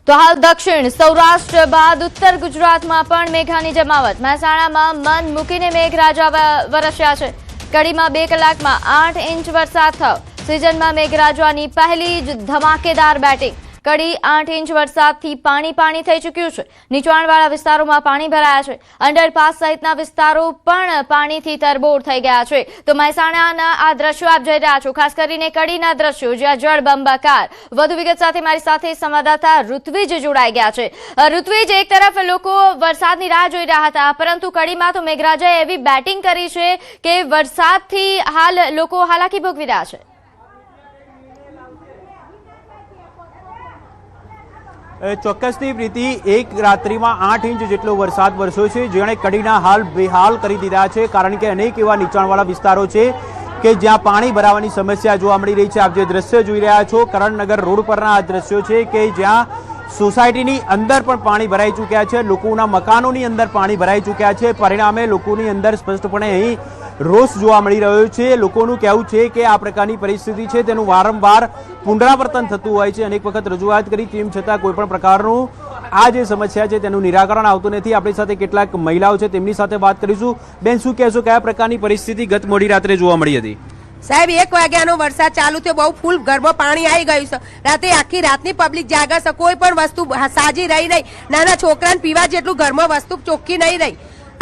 તો હાલ દક્ષિણ સૌરાષ્ટ્ર બાદ ઉત્તર ગુજરાતમાં પણ મેઘાની જમાવટ। મહેસાણામાં મન મૂકીને મેઘરાજા વરસ્યા છે। કડીમાં 2 કલાકમાં 8 ઇંચ વરસાદ થયો। સિઝનમાં મેઘરાજાની પહેલી જ ધમાકેદાર બેટિંગ। કડી 8 ઇંચ વરસાદથી પાણી થઈ ચૂક્યું છે। નીચાણવાળા વિસ્તારોમાં પાણી ભરાયા છે। અંડરપાસ સહિતના વિસ્તારો પણ પાણીથી તરબોળ થઈ ગયા છે। તો મહેસાણાના આ દ્રશ્યો આપ જોઈ રહ્યા છો, ખાસ કરીને કડીના દ્રશ્યો જ્યાં જળબંબાકાર। વધુ વિગત સાથે મારી સાથે સંવાદદાતા ઋત્વિજ જોડાઈ ગયા છે। ઋત્વિજ, એક તરફ લોકો વરસાદની રાહ જોઈ રહ્યા હતા, પરંતુ કડીમાં તો મેઘરાજાએ એવી બેટિંગ કરી છે કે વરસાદથી હાલ લોકો હાલાકી ભોગવી રહ્યા છે। ચોક્કસથી પ્રીતિ, એક રાત્રિમાં 8 ઇંચ જેટલો વરસાદ વરસ્યો છે, જેણે કડીના હાલ બેહાલ કરી દીધા છે। કારણ કે અનેક એવા નીચાણવાળા વિસ્તારો છે કે જ્યાં પાણી ભરાવાની સમસ્યા જોવા મળી રહી છે। આપ જે દ્રશ્ય જોઈ રહ્યા છો, કરણનગર રોડ પરના આ દ્રશ્યો છે કે જ્યાં સોસાયટીની અંદર પણ પાણી ભરાઈ ચૂક્યા છે, લોકોના મકાનોની અંદર પાણી ભરાઈ ચૂક્યા છે। પરિણામે લોકોની અંદર સ્પષ્ટપણે અહીં રોષ જોવા મળી રહ્યો છે। લોકોનું કહેવું છે કે આ પ્રકારની પરિસ્થિતિ છે તેનું વારંવાર પુનરાવર્તન થતું હોય છે। અનેક વખત રજૂઆત કરી, તેમ છતાં કોઈ પણ પ્રકારનું આ જે સમસ્યા છે તેનું નિરાકરણ આવતું નથી। આપણી સાથે કેટલાક મહિલાઓ છે, તેમની સાથે વાત કરીશું। બેન, શું કહેશો, કયા પ્રકારની પરિસ્થિતિ ગત મોડી રાત્રે જોવા મળી હતી? સાહેબ, 1 વાગ્યાનો વરસાદ ચાલુ થયો, બહુ ફૂલ ઘરમાં પાણી આવી ગયું છે। રાતે આખી રાતની પબ્લિક જાગે છે, કોઈ પણ વસ્તુ સાજી રહી નહીં। નાના છોકરાને પીવા જેટલું ઘરમાં વસ્તુ ચોખ્ખી નહીં રહી।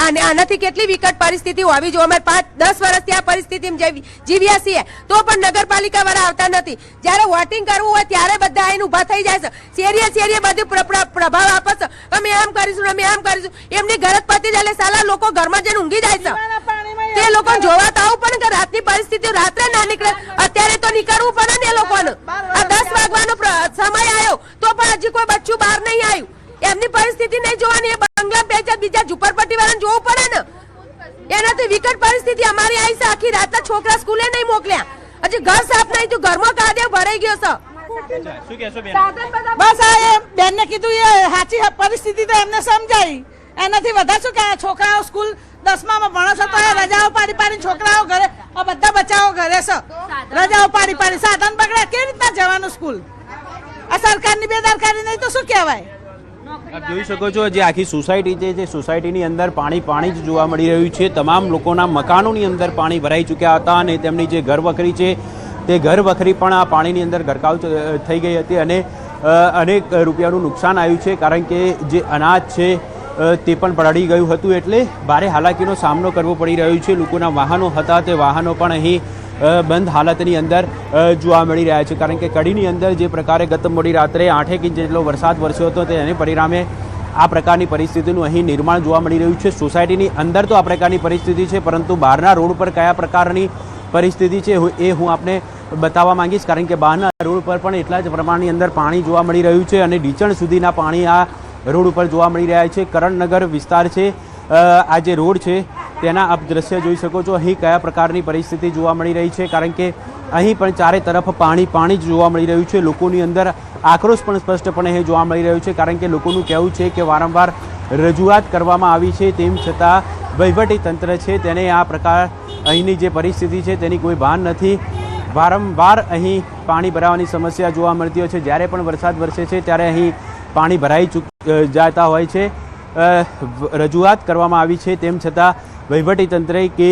અને આનાથી કેટલી વિકટ પરિસ્થિતિ હોવી જોઈએ। અમે 5-10 વર્ષથી આ પરિસ્થિતિમાં જીવ્યા છીએ, તો પણ નગરપાલિકા વાળા આવતા નથી। જ્યારે વોટિંગ કરવું હોય ત્યારે બધા આઈને ઉભા થઈ જાય છે। શેરીએ બધું પ્રભાવ આપે છે, અમે આમ કરીશું, અમે આમ કરીશું। એમની ઘર જ પતી જાય, સાલા લોકો ઘરમાં જઈને ઊંઘી જાય છે। તે લોકો જોવા તો આવું પણ કે રાતની પરિસ્થિતિ રાત્રે ના નીકળે, અત્યારે તો નીકળવું પડે ને એ લોકોને। આ 10 વાગવાનો સમય આવ્યો તો પણ હજી કોઈ બચ્ચું બહાર નહીં આવ્યું। એમની પરિસ્થિતિ નહીં જોવાની, એ બંગલા બેચા બીજા ઝુંપડપટ્ટી વાળાને જોવું પડે ને। એનાથી વિકટ પરિસ્થિતિ અમારી આવી છે। આખી રાતના છોકરા સ્કૂલે નહીં મોકલ્યા, હજી ઘર સાફ નહીં થયું, ઘરમાં કાદવ ભરાઈ ગયો છે। બસ આ બેન ને કીધું, એ સાચી પરિસ્થિતિ તો એમને સમજાઈ, એનાથી વધારે શું કે છોકરાઓ સ્કૂલ 10માં ભણો છો તો રજાઓ પાડી છોકરાઓ ઘરે, બધા બચ્ચાઓ ઘરે છે, રજાઓ પાડી સાધન બગડે, કેવી રીતના જવાનું સ્કૂલ? આ સરકારની બેદરકારી નહીં તો શું કહેવાય? આપ જોઈ શકો છો, જે આખી સોસાયટી છે, જે સોસાયટીની અંદર પાણી જ જોવા મળી રહ્યું છે। તમામ લોકોના મકાનોની અંદર પાણી ભરાઈ ચૂક્યા હતા અને તેમની જે ઘરવખરી છે તે ઘરવખરી પણ આ પાણીની અંદર ગરકાવ થઈ ગઈ હતી અને અનેક રૂપિયાનું નુકસાન આવ્યું છે। કારણ કે જે અનાજ છે તે પણ પલળી ગયું હતું, એટલે ભારે હાલાકીનો સામનો કરવો પડી રહ્યો છે। લોકોના વાહનો હતા, તે વાહનો પણ અહીં બંધ હાલતની અંદર જોવા મળી રહ્યા છે। કારણ કે કડીની અંદર જે પ્રકારે ગત મોડી રાત્રે 8 ઇંચ જેટલો વરસાદ વરસ્યો હતો, તેને પરિણામે આ પ્રકારની પરિસ્થિતિનું અહીં નિર્માણ જોવા મળી રહ્યું છે। સોસાયટીની અંદર તો આ પ્રકારની પરિસ્થિતિ છે, પરંતુ બહારના રોડ પર કયા પ્રકારની પરિસ્થિતિ છે એ હું આપને બતાવવા માંગીશ। કારણ કે બહારના રોડ પર પણ એટલા જ પ્રમાણની અંદર પાણી જોવા મળી રહ્યું છે અને ઢીચણ સુધીના પાણી આ રોડ ઉપર જોવા મળી રહ્યા છે। કરણનગર વિસ્તાર છે, આ જે રોડ છે તેના આપ દ્રશ્ય જોઈ શકો છો, અહીં કયા પ્રકારની પરિસ્થિતિ જોવા મળી રહી છે। કારણ કે અહીં પણ ચારે તરફ પાણી જ જોવા મળી રહ્યું છે। લોકોની અંદર આક્રોશ પણ સ્પષ્ટપણે અહીં જોવા મળી રહ્યું છે। કારણ કે લોકોનું કહેવું છે કે વારંવાર રજૂઆત કરવામાં આવી છે, તેમ છતાં વહીવટી તંત્ર છે તેને આ પ્રકાર અહીંની જે પરિસ્થિતિ છે તેની કોઈ ભાન નથી। વારંવાર અહીં પાણી ભરાવાની સમસ્યા જોવા મળતી હોય છે। જ્યારે પણ વરસાદ વરસે છે ત્યારે અહીં પાણી ભરાઈ જતા હોય છે। રજૂઆત કરવામાં આવી છે, તેમ છતાં વહીવટી તંત્રે કે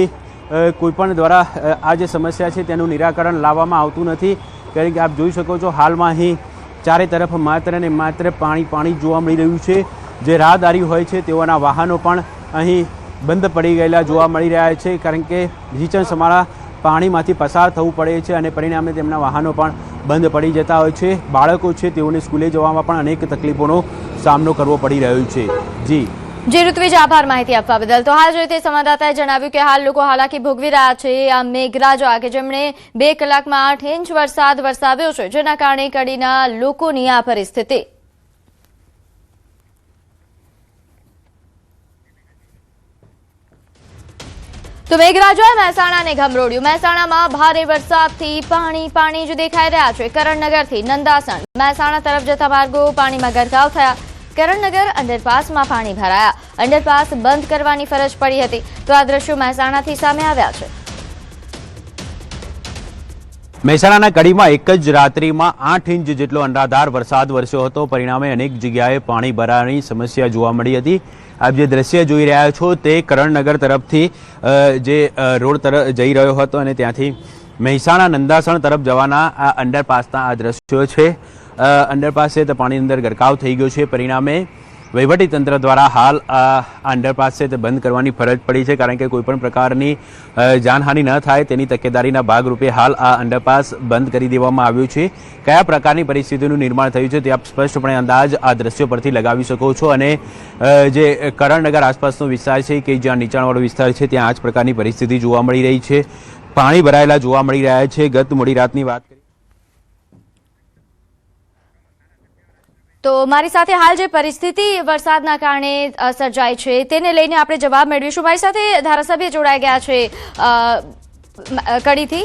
કોઈપણ દ્વારા આ જે સમસ્યા છે તેનું નિરાકરણ લાવવામાં આવતું નથી। કારણ કે આપ જોઈ શકો છો, હાલમાં અહીં ચારે તરફ માત્ર ને માત્ર પાણી જોવા મળી રહ્યું છે। જે રાહદારી હોય છે તેઓના વાહનો પણ અહીં બંધ પડી ગયેલા જોવા મળી રહ્યા છે। કારણ કે ઢીચણ સમારા પાણીમાંથી પસાર થવું પડે છે અને પરિણામે તેમના વાહનો પણ બંધ પડી જતા હોય છે। બાળકો છે તેઓને સ્કૂલે જવામાં પણ અનેક તકલીફોનો સામનો કરવો પડી રહ્યો છે। જી ઋત્વિજ, આભાર માહિતી આપવા બદલ। તો હાલ જોઈતે સંવાદદાતાએ જણાવ્યું કે હાલ લોકો હાલાકી ભોગવી રહ્યા છે આ મેઘરાજા કે જેમણે 2 કલાકમાં 8 ઇંચ વરસાદ વરસાવ્યો છે, જેના કારણે કડીના લોકોની આ પરિસ્થિતિ। તો મેઘરાજાએ મહેસાણાને ગમરોડ્યું। મહેસાણામાં ભારે વરસાદથી પાણી જ દેખાઈ રહ્યા છે। કરણનગરથી નંદાસણ મહેસાણા તરફ જતા માર્ગો પાણીમાં ગરકાવ થયા। કરણનગર અંડરપાસમાં પાણી ભરાયા। અંડરપાસ બંધ કરવાની ફરજ પડી હતી। તો આ દ્રશ્યો મહેસાણાથી સામે આવ્યા છે। મહેસાણાના કડીમાં એક જ રાત્રિમાં 8 ઇંચ જેટલો અનરાધાર વરસાદ વરસ્યો હતો. પરિણામે અનેક જગ્યાએ પાણી ભરાવાની સમસ્યા જોવા મળી હતી. આપ જે દ્રશ્ય જોઈ રહ્યા છો તે કરણનગર તરફથી જે રોડ તરફ જઈ રહ્યો હતો અને ત્યાંથી મહેસાણા નંદાસણ તરફ જવાના આ અંડરપાસના આ દ્રશ્યો છે. અંડરપાસ છે તે પાણીની અંદર ગરકાવ થઈ ગયો છે. પરિણામે વહીવટીતંત્ર દ્વારા હાલ આ અંડરપાસ છે તે બંધ કરવાની ફરજ પડી છે, કારણ કે કોઈપણ પ્રકારની જાનહાનિ ન થાય તેની તકેદારીના ભાગરૂપે હાલ આ અંડરપાસ બંધ કરી દેવામાં આવ્યું છે. કયા પ્રકારની પરિસ્થિતિનું નિર્માણ થયું છે તે આપ સ્પષ્ટપણે અંદાજ આ દ્રશ્યો પરથી લગાવી શકો છો. અને જે કરણનગર આસપાસનો વિસ્તાર છે કે જ્યાં નીચાણવાળો વિસ્તાર છે ત્યાં આ જ પ્રકારની પરિસ્થિતિ જોવા મળી રહી છે. પાણી ભરાયેલા જોવા મળી રહ્યા છે. ગત મોડી રાતની વાત કરીએ તો મારી સાથે હાલ જે પરિસ્થિતિ વરસાદના કારણે સર્જાઈ છે તેને લઈને આપણે જવાબ મેળવીશું. મારી સાથે ધારાસભ્ય જોડાઈ ગયા છે કડીથી.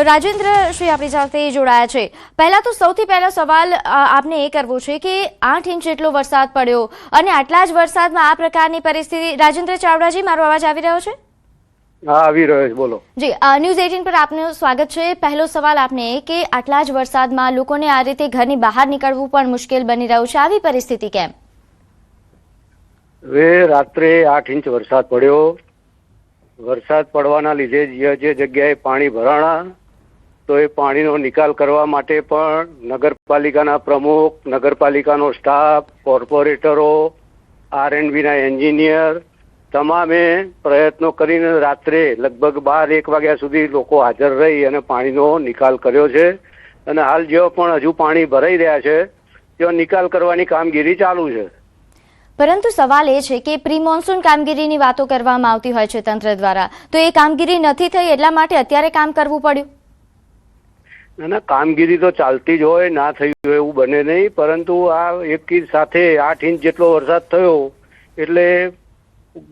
રાજેન્દ્ર શ્રી આપણી સાથે જોડાયા છે. પહેલા તો સૌથી પહેલો સવાલ આપને એ કરવો છે કે 8 ઇંચ જેટલો વરસાદ પડ્યો અને આટલા જ વરસાદમાં આ પ્રકારની પરિસ્થિતિ. રાજેન્દ્ર ચાવડાજી, મારો અવાજ આવી રહ્યો છે? હા, આવી રહ્યો છે, બોલો. જી, ન્યૂઝ 18 પર આપનું સ્વાગત છે. પહેલો સવાલ આપને કે આટલા જ વરસાદમાં લોકોને આ રીતે ઘરની બહાર નીકળવું પણ મુશ્કેલ બની રહ્યું છે. આવી પરિસ્થિતિ કેમ? હવે રાત્રે 8 ઇંચ વરસાદ પડ્યો. વરસાદ પડવાના લીધે જે જગ્યાએ પાણી ભરાણા તો એ પાણીનો નિકાલ કરવા માટે પણ નગરપાલિકાના પ્રમુખ, નગરપાલિકાનો સ્ટાફ, કોર્પોરેટરો, R&B ના એન્જિનિયર તમામે પ્રયત્નો કરીને રાત્રે લગભગ 12-1 વાગ્યા સુધી લોકો હાજર રહી અને પાણીનો નિકાલ કર્યો છે. અને હાલ જેઓ પણ હજુ પાણી ભરાઈ રહ્યા છે તેઓ નિકાલ કરવાની કામગીરી ચાલુ છે. પરંતુ સવાલ એ છે કે પ્રી મોન્સૂન કામગીરીની વાતો કરવામાં આવતી હોય છે તંત્ર દ્વારા, તો એ કામગીરી નથી થઈ એટલા માટે અત્યારે કામ કરવું પડ્યું? ના, કામગીરી તો ચાલતી જ હોય, ના થયું હોય એવું બને નહીં. પરંતુ આ એક સાથે 8 ઇંચ જેટલો વરસાદ થયો એટલે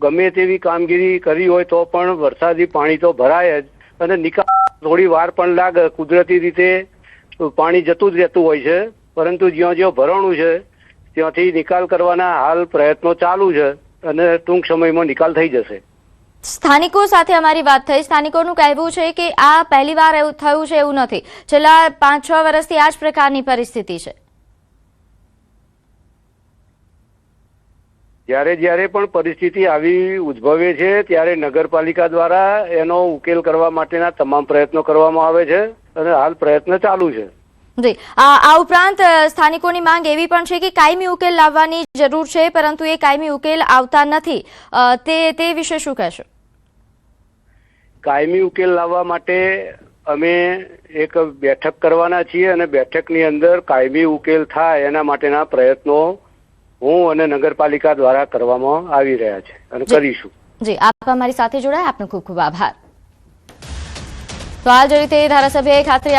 ગમે તેવી કામગીરી કરી હોય તો પણ વરસાદી પાણી તો ભરાય જ અને નિકાલ થોડી વાર પણ લાગે. કુદરતી રીતે પાણી જતું જ રહેતું હોય છે, પરંતુ જ્યાં જ્યાં ભરાણું છે ત્યાંથી નિકાલ કરવાના હાલ પ્રયત્નો ચાલુ છે અને ટૂંક સમયમાં નિકાલ થઈ જશે. સ્થાનિકો સાથે અમારી વાત થઈ. સ્થાનિકોનું કહેવું છે કે આ પહેલી વાર એવું થયું છે એવું નથી. છેલ્લા 5-6 વર્ષથી આ જ પ્રકારની પરિસ્થિતિ છે. જ્યારે પણ પરિસ્થિતિ આવી ઉદ્ભવે છે ત્યારે નગરપાલિકા દ્વારા એનો ઉકેલ કરવા માટેના તમામ પ્રયત્નો કરવામાં આવે છે અને હાલ પ્રયત્ન ચાલુ છે. જી, આ ઉપરાંત સ્થાનિકોની માંગ એવી પણ છે કે કાયમી ઉકેલ લાવવાની જરૂર છે, પરંતુ એ કાયમી ઉકેલ આવતા નથી. તે વિશે શું કહેશો? કાયમી ઉકેલ લાવવા માટે અમે એક બેઠક કરવાના છીએ અને બેઠકની અંદર કાયમી ઉકેલ થાય એના માટેના પ્રયત્નો હું અને નગરપાલિકા દ્વારા કરવામાં આવી રહ્યા છે અને કરીશું. જી, આપ અમારી સાથે જોડાયા, આપનો ખૂબ ખૂબ આભાર. તો આ જ રીતે ધારાસભ્યએ ખાતરી